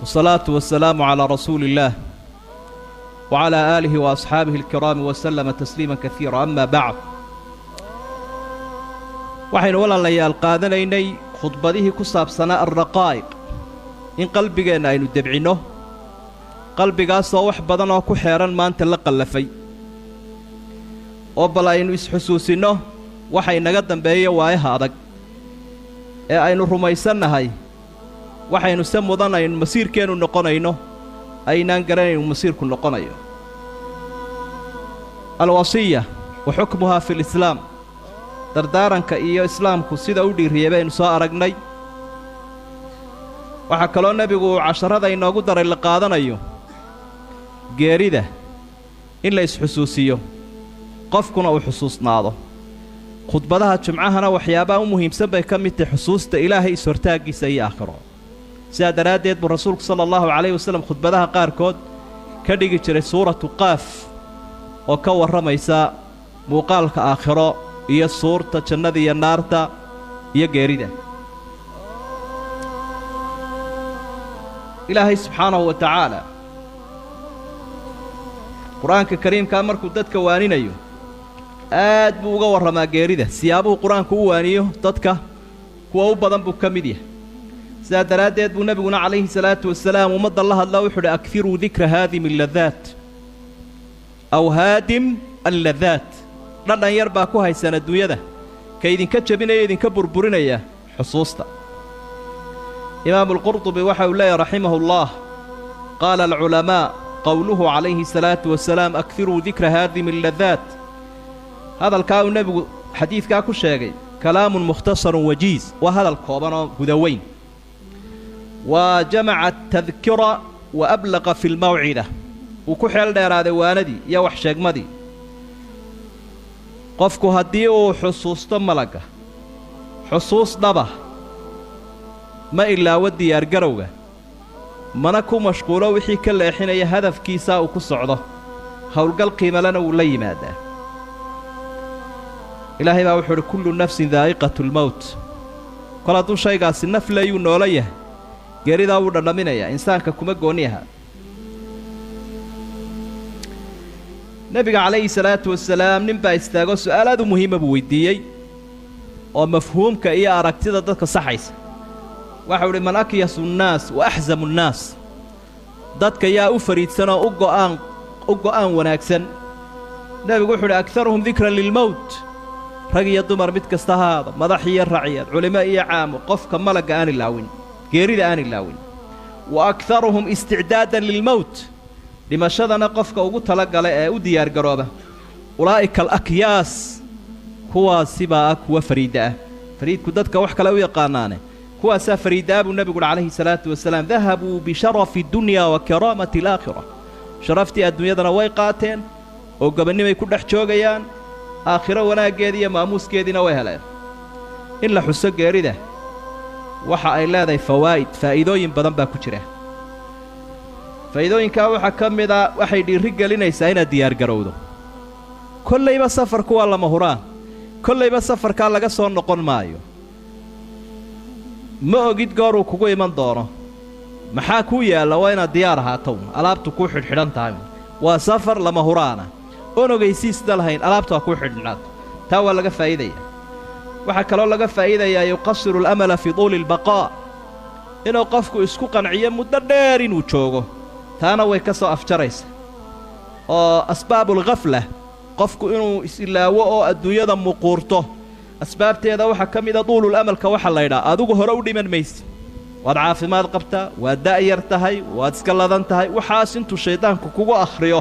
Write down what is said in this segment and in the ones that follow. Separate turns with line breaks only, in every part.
والصلاة والسلام على رسول الله وعلى آله وأصحابه الكرام وسلم تسليما كثيرا. أما بعد، waxaynu walaalayaal qaadanaynay khudbadihii ku saabsanaa alraqaa'iq in qalbigeenna aynu debcinno, qalbigaasoo wax badan oo ku xeeran maanta la qallafay, oo bal aynu isxusuusinno waxay naga dambeeya waayaha adag ee aynu rumaysannahay. waxaynu se mudanaynu masiirkeennu noqonayno aynaan garanaynu masiirku noqonayo. alwasiya wa xukmuhaa fi lislaam, dardaaranka iyo islaamku sida u dhiiriyey baynu soo aragnay. waxaa kaloo nebigu uu casharada inoogu daray la qaadanayo geerida in la isxusuusiyo, qofkuna uu xusuusnaado. khudbadaha jumcahana waxyaabaha u muhiimsan bay ka mid tahay xusuusta ilaahay is-hortaaggiisa iyo aakhiro. sidaa daraaddeed buu rasuulku sala allahu calayhi wasallam khudbadaha qaarkood ka dhigi jiray suuratu qaaf oo ka warramaysa muuqaalka aakhiro iyo suurta jannada iyo naarta iyo geerida. ilaahay subxaanahu wa tacaala qur-aanka kariimkaa markuu dadka waaninayo aad buu uga warramaa geerida. siyaabuhu qur-aanku u waaniyo dadka kuwa u badan buu ka mid yahay. sidaa daraaddeed buu nebiguna calayhi salaatu wasalaam ummadda la hadlaa wuxuu uhi akfiruu dikra haadimi alladaat aw haadim alladaat. dhadhan yar baa ku haysan adduunyada ka idinka jebinaya idinka burburinaya xusuusta. imaamu alqurdubi waxa uu leeyahy raximahullah, qaala alculamaa qowluhu calayhi salaatu wasalaam akfiruu dikra haadimi alladaat. hadalkaa uu nebigu xadiidkaa ku sheegay kalaamun mukhtasarun wajiiz, waa hadal kooban oo gudaweyn. waa jamaca tadkira wa ablaqa fi lmawcida, wuu ku xeel dheeraaday waanadii iyo wax sheegmadii. qofku haddii uu xusuusto malagga xusuus dhaba, ma ilaawo diyaargarowga, mana ku mashquulo wixii ka leexinaya hadafkiisaa uu ku socdo. howlgal qiimalena wuu la yimaadaa. ilaahay baa wuxuu uhi kullu nafsin daa'iqatu lmowt. kol hadduu shaygaasi naf leeyuu noola yahay, geeridaa wuu dhadhaminayaa, insaanka kuma gooni aha. nebiga calayhi salaatu wasalaam nin baa istaagoo su'aalaad u muhiima buu weyddiiyey oo mafhuumka iyo aragtida dadka saxaysa. waxau idhi man akyasu nnaas wa axzamu nnaas, dadka yaa u fariidsanoo u go'aan wanaagsan. nebigu wuxuu idhi akharuhum dikran lilmowt, rag iyo dumar mid kasta haada, madax iyo raciyad, culimo iyo caamo, qofka malagga aan ilaawin, geerida aan ilaawin. wa akharuhum isticdaadan lilmowt, dhimashadana qofka ugu tala gala ee u diyaargarooba. ulaa'ika alakyaas, kuwaasi baa ah kuwa fariidda ah. fariidku dadka wax kale u yaqaanaane, kuwaasaa fariiddaa buu nebigu uhi calayhi salaatu wasalaam dahabuu bisharafi dunyaa wa karaamati alaakhira. sharaftii adduunyadana way qaateen oo gobannimay ku dhex joogayaan, aakhiro wanaaggeedii iyo maamuuskeediina way heleen. in la xuso geerida waxa ay leedahay fawaa'id, faa'iidooyin badan baa ku jira. faa'iidooyinkaa waxaa ka mid a waxay dhiirri gelinaysaa inaad diyaargarowdo. kollayba safarku waa lama huraan, kollayba safarkaa laga soo noqon maayo. ma ogid gooruu kugu iman doono. maxaa kuu yaalla waa inaad diyaar ahaato, alaabtu kuu xidhxidhan tahay. waa safar lama huraana, oon ogaysiisda lahayn, alaabtu waa kuu xidhnaato. taa waa laga faa'iidayaa. waxaa kaloo laga faa'iidayaa yuqasiru alamala fii tuuli albaqaa', inuu qofku isku qanciyo muddo dheer inuu joogo. taana way ka soo afjaraysa. oo asbaabulghafla, qofku inuu is-ilaawo oo adduunyada muquurto, asbaabteeda waxaa ka mida tuulul amalka waxa laydhaa. adigu hore u dhiman maysi, waad caafimaad qabtaa, waad da'yar tahay, waad iska ladan tahay. waxaas intuu shayddaanku kugu akhriyo,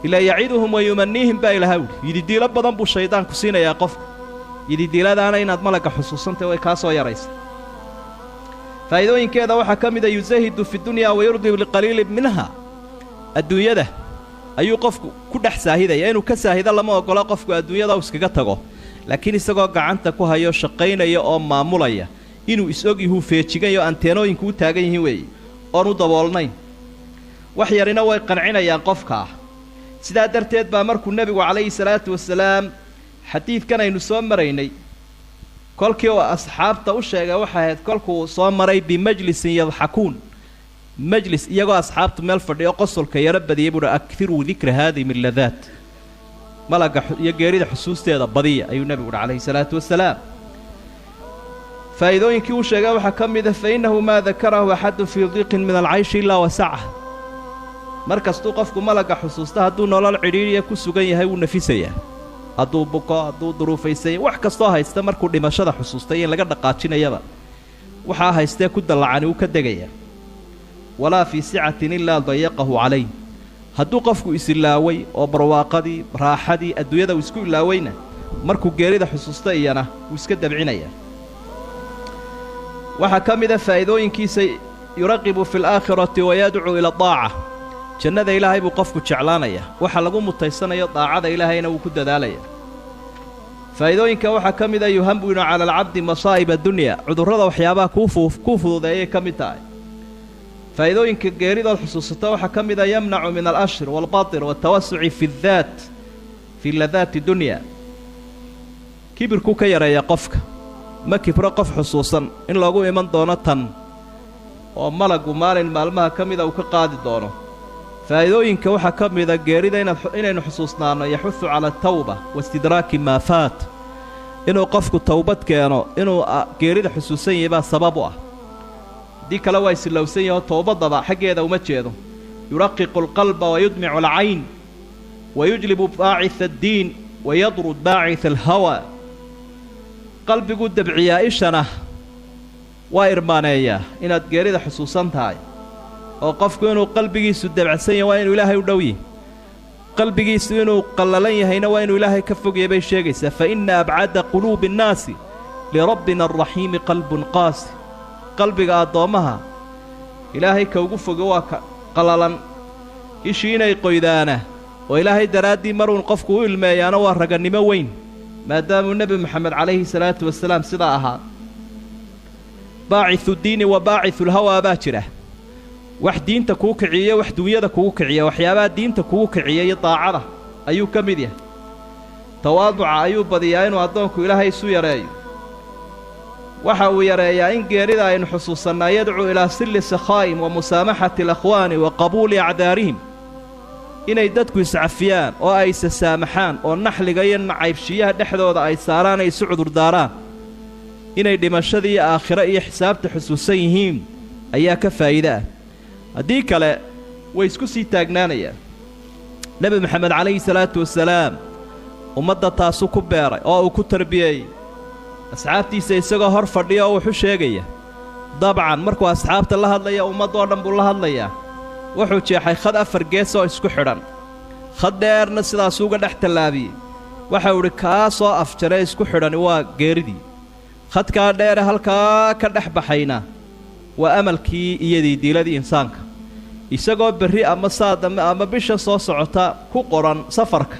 ilaa yaciduhum wa yumaniihim baa ilahay wudhi. yididiilo badan buu shayddaanku siinayaa qofka. yididiiladaana inaad malagga xusuusantahy way kaa soo yaraysa. faa'iidooyinkeeda waxaa ka mida yusahidu fi dunyaa wayurdi liqaliili minha. adduunyada ayuu qofku ku dhex saahidaya. inuu ka saahido lama oggola qofku adduunyada u iskaga tago, laakiin isagoo gacanta ku hayo, shaqaynaya oo maamulaya, inuu is-og yahuu feejiganyo anteenooyinku u taagan yihiin weeye, oon u daboolnayn. wax yarina way qancinayaan qofkaa. sidaa darteed baa markuu nebigu calayhi salaatu wasalaam xadiidkan aynu soo maraynay kolkii oo asxaabta u sheegay waxa ahayd kolkuu soo maray bimajlisin yadxakuun majlis iyagoo asxaabtu meel fadhiyo qosolka yara badiyay buu akthiruu dikra haadihi min ladaat malaga iyo geerida xusuusteeda badiya ayuu nabigu calayhi salaatu wasalaam faa'iidooyinkii uu sheegay waxaa ka mid ah fa innahu maa dakarahu axadun fii diiqin min alcayshi ilaa wasaca mar kastuu qofku malaga xusuusta hadduu nolol cidhiidhiya ku sugan yahay wuu nafisayaa hadduu buko hadduu duruufaysanya wax kastoo haysta markuu dhimashada xusuustay in laga dhaqaajinayaba waxaa haystee ku dallacani uu ka degayaa walaa fii sicatin ilaa dayaqahu calayh hadduu qofku isilaaway oo barwaaqadii raaxadii adduunyada uu isku ilaawayna markuu geerida xusuusta iyana wuu iska dabcinayaa waxaa ka mid a faa'iidooyinkiisa yuraqibu fi alaakhirati wayadcuu ila daaca jannada ilaahay buu qofku jeclaanayaa waxa lagu mutaysanayo daacada ilaahayna wuu ku dadaalayaa faa'iidooyinka waxaa ka mid a yuhamminu cala alcabdi masaa'ib addunya cudurrada waxyaabaha kuu fududeeyay ka mid tahay faa'iidooyinka geeridood xusuusata waxaa ka mid a yamnacu min alashri waalbatir waatawasuci fi ladaati dunya kibirkuu ka yareeya qofka ma kibro qof xusuusan in loogu iman doono tan oo malagu maalin maalmaha ka mida uu ka qaadi doono faa'iidooyinka waxaa ka mida geerida inaynu xusuusnaanno yaxudu cala atawba waistidraaki maa faat inuu qofku towbad keeno inuu geerida xusuusan yahay baa sabab u ah haddii kale waa isilowsan yahoo towbaddaba xaggeeda uma jeedo yuraqiqu alqalba wayudmicu alcayn wayujlibu baacitha addiin wayadrud baacitha alhawa qalbiguu dabciyaa ishana waa irmaaneeyaa inaad geerida xusuusan tahay oo qofku inuu qalbigiisu dabacsan yahay waa inuu ilaahay u dhow yahay qalbigiisu inuu qallalan yahayna waa inuu ilaahay ka fogyahay bay sheegaysaa fa inna abcada quluubi annaasi lirabbina alraxiimi qalbun qaasi qalbiga addoommaha ilaahay ka ugu foga waa ka qallalan ishii inay qoydaana oo ilaahay daraaddii maruun qofku u ilmeeyaana waa ragannimo weyn maadaamuu nebi moxamed calayhi salaatu wasalaam sidaa ahaa baacisu diini wa baacisu lhawaa baa jira wax diinta kuu kiciyo wax dunyada kugu kiciya waxyaabaha diinta kugu kiciya iyo daacada ayuu ka mid yahay tawaaduca ayuu badiyaa inuu addoonku ilaahay isu yareeyo waxa uu yareeyaa in geerida aynu xusuusannaa yadcuu ilaa silli sakhaa'im wa musaamaxati alakhwaani wa qabuuli acdaarihim inay dadku iscafiyaan oo ay isa saamaxaan oo naxliga iyo nacaybshiyaha dhexdooda ay saaraan ay isu cudurdaaraan inay dhimashadii iyo aakhiro iyo xisaabta xusuusan yihiin ayaa ka faa'iide ah haddii kale way isku sii taagnaanayaan nebi moxamed calayhi salaatu wasalaam ummadda taasuu ku beeray oo uu ku tarbiyeeyey asxaabtiisa isagoo hor fadhiya oo wuxu sheegaya dabcan markuu asxaabta la hadlaya ummaddoo dhan buu la hadlayaa wuxuu jeexay khad 4 gees oo isku xidhan khad dheerna sidaasuu uga dhex tallaabiyey waxau idhi kaa soo afjaree isku xidhani waa geeridii khadkaa dheere halkaa ka dhex baxayna waa amalkii iyo diidiiladii insaanka isagoo berri ama saadame ama bisha soo socota ku qoran safarka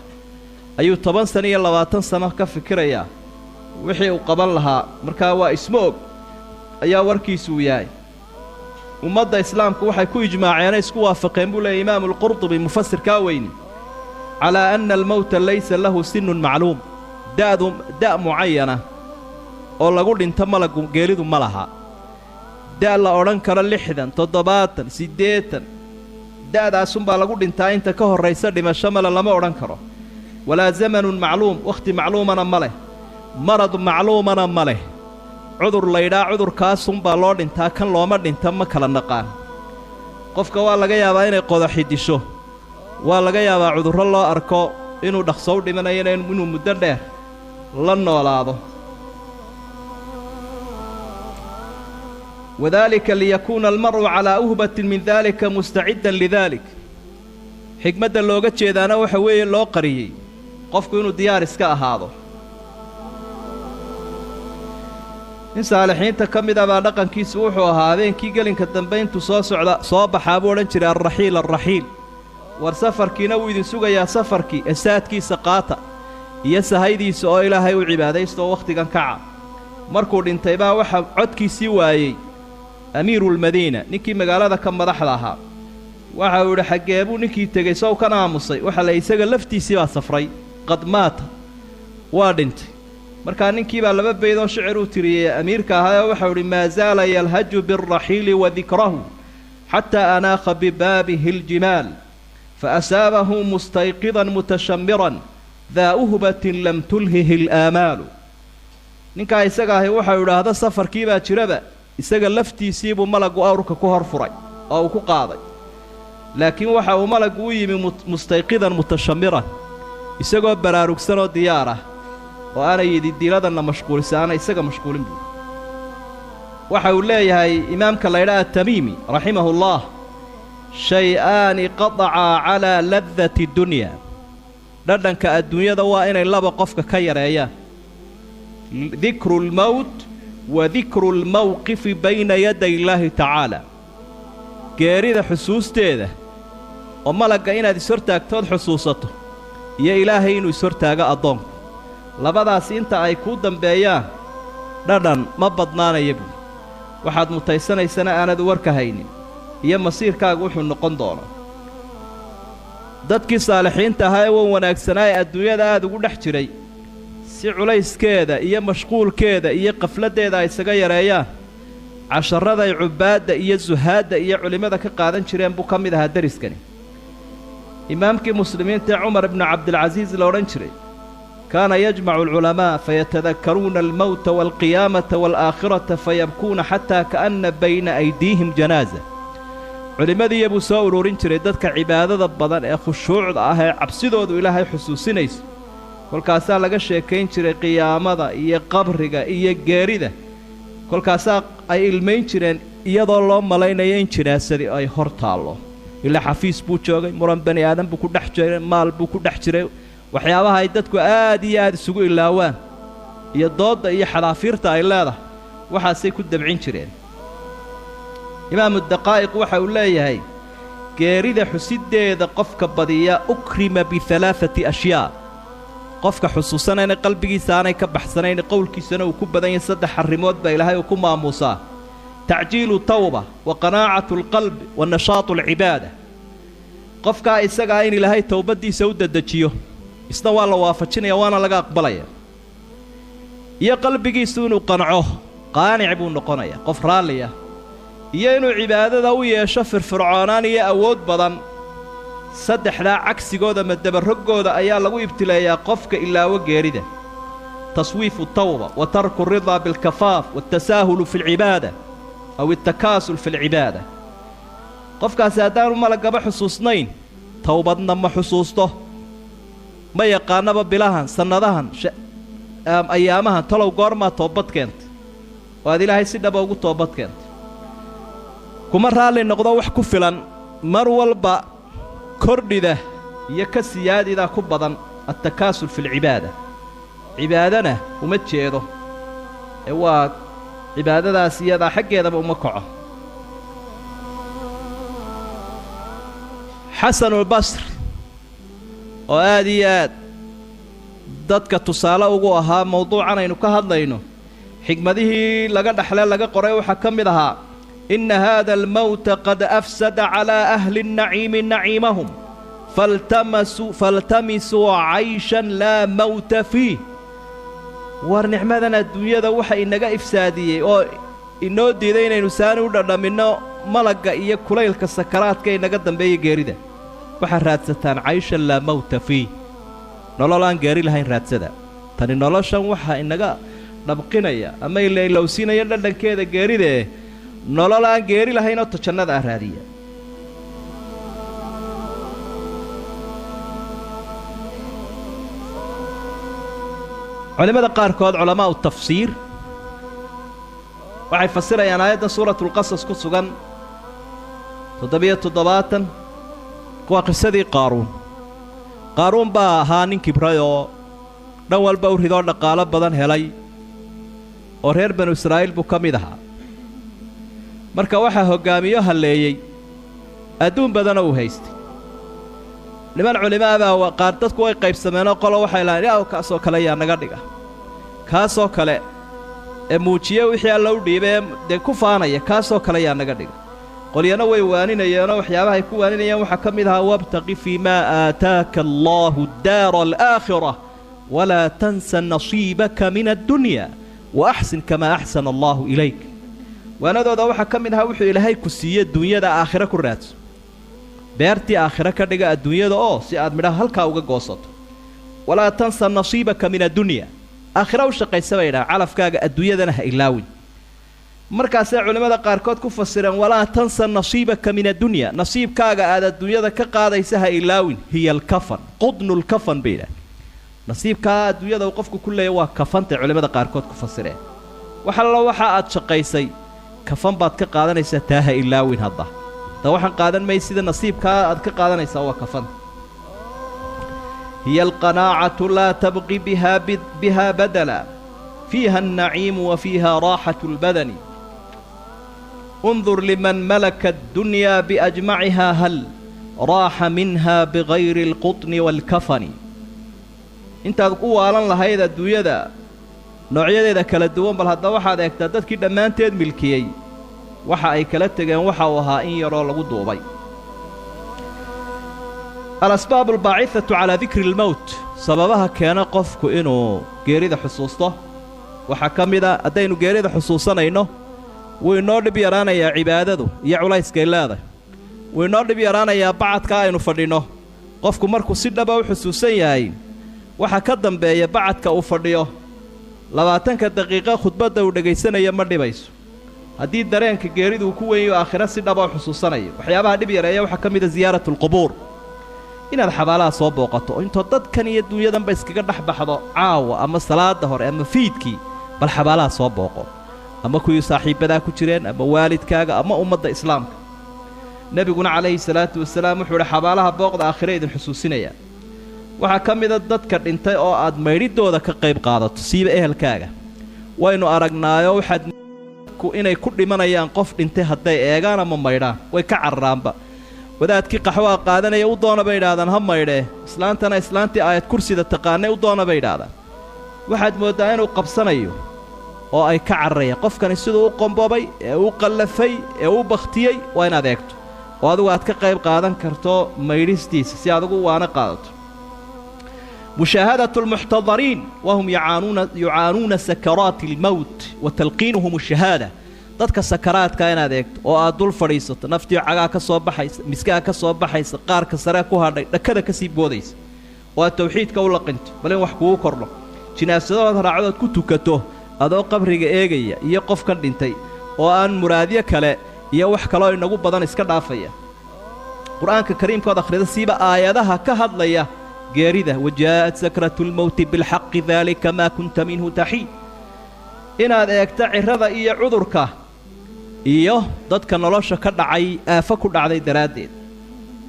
ayuu 10 sano iyo 20 sano ka fikirayaa wixii uu qaban lahaa markaa waa isma og ayaa warkiisuu yahay ummadda islaamku waxay ku ijmaaceen isku waafaqeen buu leeyahay imaam al-Qurtubi mufassirkaa weyni calaa anna al-mawta laysa lahu sinnun macluum da' mucayana oo lagu dhinto malagu geeridu ma laha da' la odhan karo 60 70 80 da'daasunbaa lagu dhintaa inta ka horraysa dhimasho male lama odhan karo walaa zamanun macluum wakhti macluumana ma leh marad macluumana ma leh cudur laydhaa cudurkaasunbaa loo dhintaa kan looma dhinta ma kala naqaan qofka waa laga yaabaa inay qodaxi disho waa laga yaabaa cudurro loo arko inuu dhaqso u dhimanayana inuu muddo dheer la noolaado wadaalika liyakuuna almar'u calaa uhbatin min daalika mustaciddan lidaalik xigmadda looga jeedaana waxa weeye loo qariyey qofku inuu diyaar iska ahaado in saalixiinta ka mid ah baa dhaqankiisu wuxuu ahaa habeenkii gelinka dambe intuu soo baxaa buu odhan jiray alraxiil war safarkiina wuu idin sugayaa safarkii esaadkiisa qaata iyo sahaydiisa oo ilaahay u cibaadaysta oo wakhtigan kaca markuu dhintay baa waxaa codkiisii waayey amiiruulmadiina ninkii magaalada ka madaxda ahaa waxa uu idhi xaggee buu ninkii tegey sow kan aamusay waxa la isaga laftiisii baa safray qad maata waa dhintay markaa ninkii baa 2 bayd oo shicir uu tiriyey amiirka ahaa waxau idhi maa zaala yalhaju bialraxiili wa dikrahu حتى أناخ ببابه الجمال فأسابه مستيقظا متشمرا ذا أهبة لم تلهه الآمال ninka isaga ahi waxa uu yiraahdo safarkii baa jiraba isaga laftiisii buu malagu awrka ku horfuray oo uu ku qaaday laakiin waxa uu malagu u yimi mustayqidan mutashamiran isagoo baraarugsan oo diyaar ah oo aanay diiladana mashquulsan isaga mashquulin waxa uu leeyahay imaamka layraa Tamimi rahimahullah shay'an qata'a ala ladhati dunya dadhanka adduunyada waa inay laba qofka ka yareeyaan ذكر الموت وذكر الموقف بين يدي الله تعالى geerida xusuusteeda oo malaga inaad isortaagtood xusuusato iyo ilaahay inuu isortaaga adoon labadaas inta ay ku dambeeyaan dhadhan ma badnaanayo waxaad mutaysanaysana aanad warka haynin iyo masiirkaagu wuxuu noqon doono dadkii saalixiinta ahaa ee wanaagsanaa adduunyada aad ugu dhex jiray si culayskeeda iyo mashquulkeeda iyo qafladeeda ay isaga yareeyaan casharada ay cubaada iyo zuhaada iyo culimada ka qaadan jireen buu kamid ahaa dariskani imaamkii muslimiinta Umar ibn Abdul Aziz la oran jiray kana yajma'u al-ulama fayatadhakkaruna al-maut wal-qiyamata wal-akhirata fayabkuna hatta ka'anna bayna aydihim janaza culimadii buu soo ururin jiray dadka cibaadada badan ee khushuucda ah ee cabsidoodu Ilaahay xusuusinayso kolkaasaa laga sheekayn jiray qiyaamada iyo qabriga iyo geerida kolkaasaa ay ilmeyn jireen iyadoo loo malaynayo in jinaasadii ay hor taalo ilaa xafiis buu joogay muran bani aadan buu ku dhex jiray maal buu ku dhex jiray waxyaabaha ay dadku aad iyo aad isugu ilaawaan iyo dooda iyo xalaafiirta ay leedahay waxaasay ku dabcin jireen imaam ad-daqaa'iq waxa uu leeyahay geerida xusideeda qofka badiya ukrima bi thalathati ashyaa qofka xusuusanayna qalbigiisa aanay ka baxsanayn qowlkiisana uu ku badan yahay saddex arrimood baa Ilaahay uu ku maamuusaa تعجيل التوبة وقناعة القلب والنشاط العبادة قفكا إساقا إن إلهي توبة دي سودة دجيو إسنوا الله وافتشين يوانا لغا أقبليا يا قلبي سونو قنعوه قانع بون قنايا قفران ليا يا إنو عبادة دوية شفر فرعاناني أود بدن صدح لا عكس قودة مدبرق قودة أيا لغو ابتلايا قفك إلا وقيرده تصويف التوبة وترك الرضا بالكفاف والتساهل في العبادة أو التكاسل في العبادة قفك سادان ملقى بحصوصنين توبتنا ما حصوصته ما يقانا ببلاهن سندهن أيامها تلو قرما توبت كنت وهذه لها سيدة بوقو توبت كنت كمر رالي نقضى وحكو فلان مرول با كردي ده يكسيادي ده كبضا التكاسل في العبادة عبادنا ومتشيده هو عبادة سيادة حق يدب أمكعه حسن البصر وآديات ضدك تصالة وقوها موضوعنا إنو كهضلينو حكمته لقد أحلال لقد قرأي وحكم لها إن هذا الموت قد أفسد على أهل النعيم نعيمهم فالتمسوا عيشا لا موت فيه ورنعمدنا الدنيا ذا وحا إنك إفسادية أو إنو ديدين إنو سانو دردمينو ملقا إيا كليل كالسكرات كي نقدم بي قيرده وحا راتستان عيشا لا موت فيه نولولان قيري لهين راتسدا تاني نولوشان وحا إنك نبقينيا أما إلا لو سينا يردن كيدا قيرده نولولان قيري لهين وتشند أهرادية علماء قاركود علماء التفسير waxay fasirayaan aayada suuratul qasas ku sugan 7 kuwa qisadii qaaruun baa ahaa nin kibrayo dhan walba u rido dhaqaale badan helay oo reer banu Israa'iil buu kamid ahaa marka waxa hogaamiyo haleeyay adduun badan oo haystay niman culimada waa qaar dadku way qaybsameen qolo waxay ilaahay kaasoo kale yaa naga dhiga kaasoo kale ee muujiye wixii alla u dhiibay de ku faanaya kaasoo kale yaa naga dhiga qoliyana way waaninayeen waxyaabaha ay ku waaninayeen waxa kamid ah wabtaqi fi ma aataaka Allahu ad-dar al-akhirah wala tansa nasibaka min ad-dunya wa ahsin kama ahsana Allahu ilayk waanadooda waxaa ka mid ahaa wuxuu ilaahay ku siiyey dunyada aakhiro ku raadso beertii aakhiro ka dhiga adduunyada oo si aad midhaha halkaa uga goosato walaa tansa nasiibaka min addunya aakhiro u shaqaysa bay idhaha calafkaaga adduunyadana ha ilaawin markaasay culimmada qaarkood ku fasireen walaa tansa nasiibaka min addunya nasiibkaaga aad adduunyada ka qaadaysa ha ilaawin hiya alkafan qudnu lkafan bay idhaha nasiibkaa adduunyada uu qofku ku leeya waa kafantay culimmada qaarkood ku fasireen wax allo waxa aad shaqaysay kafan baad ka qaadanaysaa taa ha ilaawin hadda taa waxaan qaadan may sida nasiibkaa aad ka qaadanaysaa waa kafanta hiya alqanaacatu laa tabqi biha badala fiiha alnaciimu wa fiiha raaxatu lbadani انظر لمن ملك الدنيا بأجمعها هل راح منها بغير القطن والكفن انت قوالا لهيدا الدنيا noocyadeeda kala duwan bal hadda waxaad eegtaa dadkii dhammaanteed milkiyey waxa ay kala tageen waxa uu ahaa in yaroo lagu duubay alasbaab albaacithatu calaa dikri almowt sababaha keena qofku inuu geerida xusuusto waxaa ka mid a haddaynu geerida xusuusanayno wuu inoo dhib yaraanayaa cibaadadu iyo culayskay leedahay wuu inoo dhib yaraanayaa bacadka aynu fadhinno qofku markuu si dhaba u xusuusan yahay waxa ka dambeeya bacadka uu fadhiyo 20 daqiiqo khudbadda uu dhagaysanaya ma dhibayso haddii dareenka geeridu uu ku weeyo aakhira si dhaba u xusuusanayo waxyaabaha dhib yareeya waxaa ka mid a ziyaaratul qubuur inaad xabaalaha soo booqato intoo dadkan iyo dunyadanba iskaga dhex baxdo caawa ama salaada hore ama fiidkii bal xabaalaha soo booqo ama kuwii saaxiibadaa ku jireen ama waalidkaaga ama ummadda islaamka nebiguna calayhi salaatu wasalaam wuxuu idhi xabaalaha booqda aakhira idin xusuusinaya waxaa ka mida dadka dhintay oo aad maydhidooda ka qayb qaadato siiba ehelkaaga waynu aragnaayo waxaad inay ku dhimanayaan qof dhintay hadday eegaan ama maydhaan way ka cararaanba wadaadkii qaxwaa qaadanaya u doona bay idhaahdaan ha maydhee islaantana islaantii aayad kursida taqaanay u doona bay idhaahdaan waxaad mooddaa inuu qabsanayo oo ay ka cararayaan qofkani siduu u qomboobay ee u qallafay ee u bakhtiyey waa inaad eegto oo adigu aad ka qayb qaadan karto maydhistiisa si aad ugu waana qaadato مشاهدة المحتضرين وهم يعانون سكرات الموت وتلقينهم الشهادة ضدك سكرات كائنات ايكت او ادول فريسط نفتي عغا كسو بخايس مسكا كسو بخايس قار كسرا كو هاداي دكدا كسي بوديس waa tawxiidka u laqinto bal in wax kugu korno jinaasada raacdood ku tukato adoo qabriga eegaya iyo qofkan dhintay oo aan muraadiye kale iyo wax kale oo inagu badan iska dhaafaya quraanka kariimkooda akhrida siiba aayadaha ka hadlaya geerida wajaat sakratul maut bil haqq dhalika ma kunta minhu tahid inaad eegta cirada iyo cudurka iyo dadka nolosha ka dhacay aafa ku dhacday daraadeed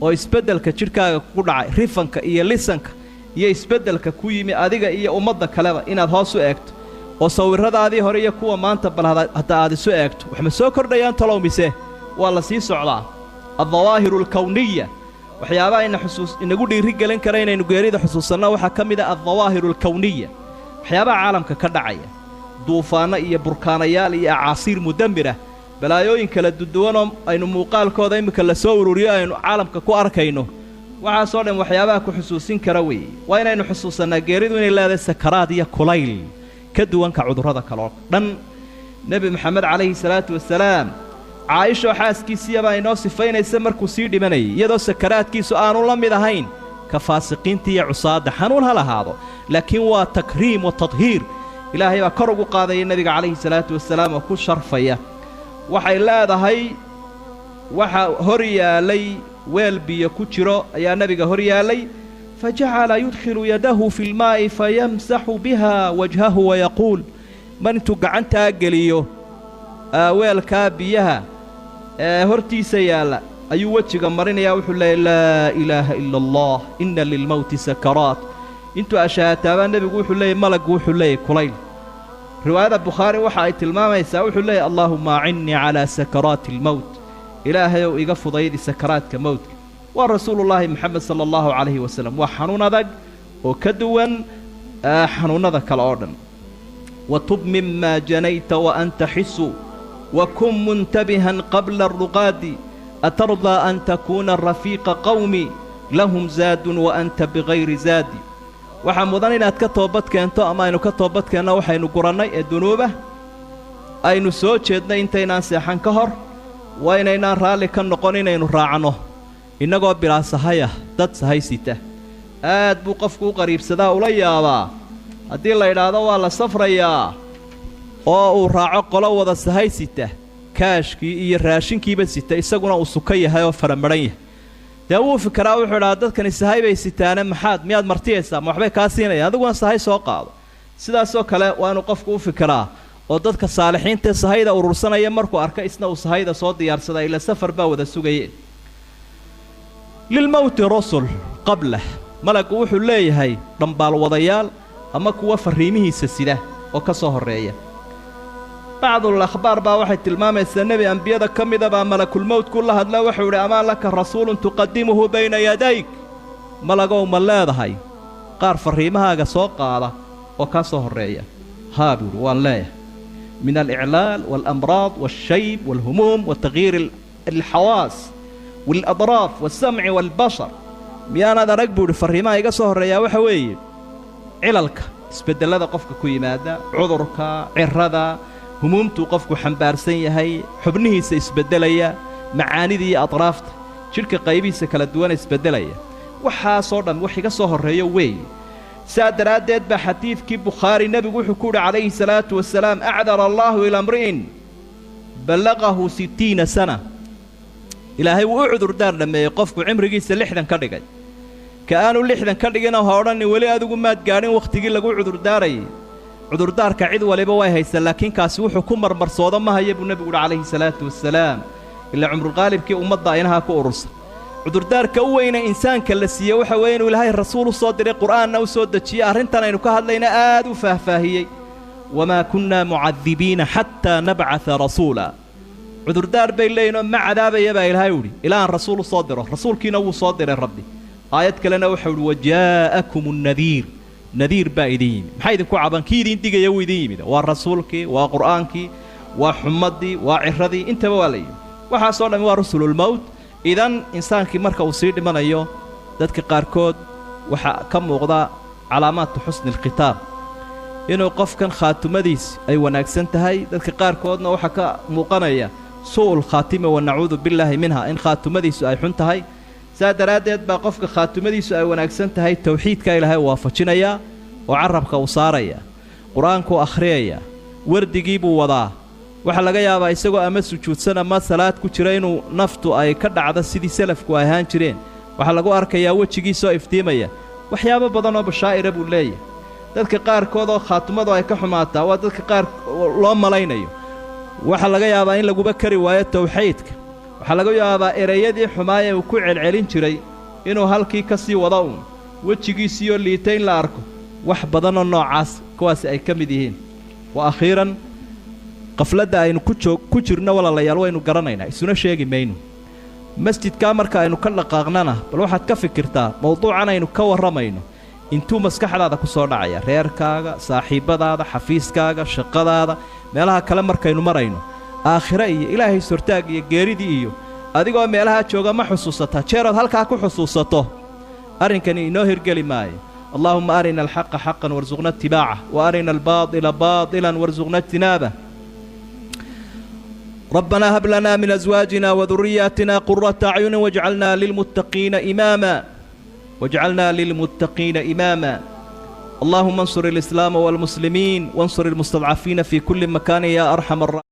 oo isbedelka jirkaaga ku dhacay rifanka iyo lisanka iyo isbedelka ku yimi adiga iyo ummadda kaleba inaad hoos u eegto oo sawiradaadii hore iyo kuwa maanta bal hada aad isu eegto wax ma soo kordhayaan talowmise waa la sii socdaa adhawaahirul kawniyya waxyaabaha inagu dhiiri gelin kara inaynu geerida xusuusanno waxa ka mid ah adhawaahirul kawniyya waxyaabaha caalamka ka dhacaya duufaano iyo burkaanayaal iyo acaasiir mudamira balaayooyin kala duduwanoo aynu muuqaalkooda imika la soo ururiyo aynu caalamka ku arkayno waxaasoo dhan waxyaabaha ku xusuusin kara weeye waa inaynu xusuusannaa geeridu inay leedahay sakaraad iyo kulayl ka duwanka cudurrada kaloo dhan nebi maxamed calayhi salaatu wasalaam caaisho xaaskiisiyabaa inoo sifaynaysa markuu sii dhimanayay iyadoo sakaraadkiisu aanu la mid ahayn ka faasiqiinta iyo cusaadda xanuun ha lahaado laakiin waa takriim wa tadhiir ilaahay baa kor ugu qaadaya nebiga calayhi salaatu wasalaam oo ku sharfaya waxay leedahay waxa hor yaalay weel biyo ku jiro ayaa nabiga hor yaalay fajacala yudkhilu yadahu fi lmaa'i fayamsaxu biha wajhahu wayaquul man intuu gacantaa geliyo weelkaa biyaha ee hortiisa yaalla ayuu wejiga marinayaa wuxuu leeyahy laa ilaaha ila allah inna lilmowti sakaraat intuu ashaataabaa nebigu wuxuu leeyahy malaggu wuxuu leeyahy kulayl riwaayada bukhaari waxa ay tilmaamaysaa wuxuu leeyahy allaahumma acinnii calaa sakaraati almowt ilaahayow iga fudaydi sakaraadka mowdka waa rasuulullaahi moxamed sala allahu calayhi wasalam waa xanuun adag oo ka duwan xanuunnada kale oo dhan watub mima janayta wa anta xisu wakun muntabihan qabla alruqaadi atardaa an takuuna rafiiqa qawmi lahum zaadun wa anta bigayri zaadi waxaa mudan inaad ka toobad keento ama aynu ka toobad keenno waxaynu gurannay ee dunuuba aynu soo jeedna intaynaan seexan ka hor waa inaynaan raalli ka noqon inaynu raacno innagoo bilaa sahaya dad sahaysita aad buu qofku u qariibsadaa ula yaabaa haddii la idhaahdo waa la safrayaa oo uu raaco qolo wada sahaysita kaashkii iyo raashinkiiba sita isaguna uu suka yahay oo faramadhan yahay dee wuu fikiraa wuxuu idhahaa dadkani sahay bay sitaane miyaad martiyaysaa ma waxbay kaa siinayaan adiguna sahay soo qaado sidaasoo kale waa inuu qofku u fikiraa oo dadka saalixiintae sahayda urursanaya markuu arka isna uu sahayda soo diyaarsada ila safar baa wada sugaye lilmowti rusul qablah malaggu wuxuu leeyahay dhambaalwadayaal ama kuwa farriimihiisa sida oo ka soo horreeya bacdul akhbaar baa waxay tilmaamaysaa nebi ambiyada ka mida baa malakulmowtku la hadla wuxuu idhi amaa laka rasuulun tuqadimuhu bayna yadayk malagow ma leedahay qaar farriimahaaga soo qaada oo kaa soo horreeya haa buuhi waan leeyahay min aliclaal waalamraad waalshayb waalhumuum wa tagyiir alxawaas waaladraaf waalsamci waalbashar miyaanaad arag buuhi farriimaha iga soo horreeyaa waxa weeye cilalka isbeddellada qofka ku yimaada cudurka cirrada humuumtuu qofku xambaarsan yahay xubnihiisa isbeddelaya macaanida iyo atraafta jidhka qaybihiisa kala duwan isbeddelaya waxaasoo dhan wax iga soo horreeyo weeye saa daraaddeed baa xadiidkii bukhaari nebigu wuxuu ku yidhi calayhi salaatu wasalaam acdara allaahu ilaa mri'in ballaqahu 60 sana ilaahay wuu u cudurdaar dhammeeyey qofku cimrigiisa 60 ka dhigay ka aanu 60 ka dhigina ha odhanin weli adigu maad gaadhin wakhtigii lagu cudurdaarayay cudurdaarka cid waliba way haysaa laakiin kaasi wuxuu ku marmarsooda ma haya buu nebigu yidhi calayhi salaatu wasalaam ilaa cumruqaalibkii ummadda inahaa ku urursa cudurdaarka u weyna insaanka la siiye waxa weeye inuu ilaahay rasuul u soo diray qur'aanna u soo dejiyey arrintan aynu ka hadlayna aad u faahfaahiyey wamaa kunnaa mucadibiina xataa nabcata rasuula cudurdaar bay leeyihinoo ma cadaabaya baa ilaahay udhi ilaa aan rasuul u soo diro rasuulkiina wuu soo diray rabbi aayad kalena waxau idhi wajaa'akum nnadiir nadiir baa idin yimid maxaa idinku caban kii idin digaya wuu idin yimid waa rasuulkii waa qur'aankii waa xumadii waa ciradii intaba waa la yimid waxaasoo dhammi waa rusululmowt idan insaankii marka uu sii dhimanayo dadka qaarkood waxaa ka muuqda calaamaatu xusni alkhitaab inuu qofkan khaatumadiis ay wanaagsan tahay dadka qaarkoodna waxaa ka muuqanaya su'ul khaatima wa nacuudu billaahi minha in khaatumadiisu ay xun tahay saa daraaddeed baa qofka khaatumadiisu ay wanaagsan tahay tawxiidka ilaahay waafajinayaa oo carabka uu saarayaa qur-aankuu akhriyayaa wardigii buu wadaa waxaa laga yaabaa isagoo ama sujuudsan ama salaad ku jira inuu naftu ay ka dhacdo sidii salafku ay ahaan jireen waxaa lagu arkayaa wejigiisoo iftiimaya waxyaabo badan oo bashaa'ira buu leeyahay dadka qaarkood oo khaatumadu ay ka xumaataa waa dadka qaar loo malaynayo waxaa laga yaabaa in laguba kari waayo tawxiidka waxaa laga yaabaa ereyadii xumaayee uu ku celcelin jiray inuu halkii ka sii wado uun wejigiisiioo liita in la arko wax badanoo noocaas kuwaasi ay ka mid yihiin wa akhiiran qafladda aynu ku jirno walaalayaal waynu garanaynaa isuna sheegi mayno masjidkaa marka aynu ka dhaqaaqnana bal waxaad ka fikirtaa mawduucan aynu ka warramayno intuu maskaxdaada ku soo dhacaya reerkaaga saaxiibbadaada xafiiskaaga shaqadaada meelaha kale markaynu marayno aakhire iyo ilaahay sortaag iyo geeridii iyo adigoo meelahaa jooga ma xusuusataa jeerood halkaa ku xusuusato arrinkani inoo hirgeli maayo allaahumma arina alxaqa xaqan warsuqna ittibaacah wa arina albaadila baadilan warsuqna ijtinaabah ربنا هب لنا من أزواجنا وذرياتنا قرة أعين واجعلنا للمتقين إماما اللهم انصر الإسلام والمسلمين وانصر المستضعفين في كل مكان يا أرحم الراحمين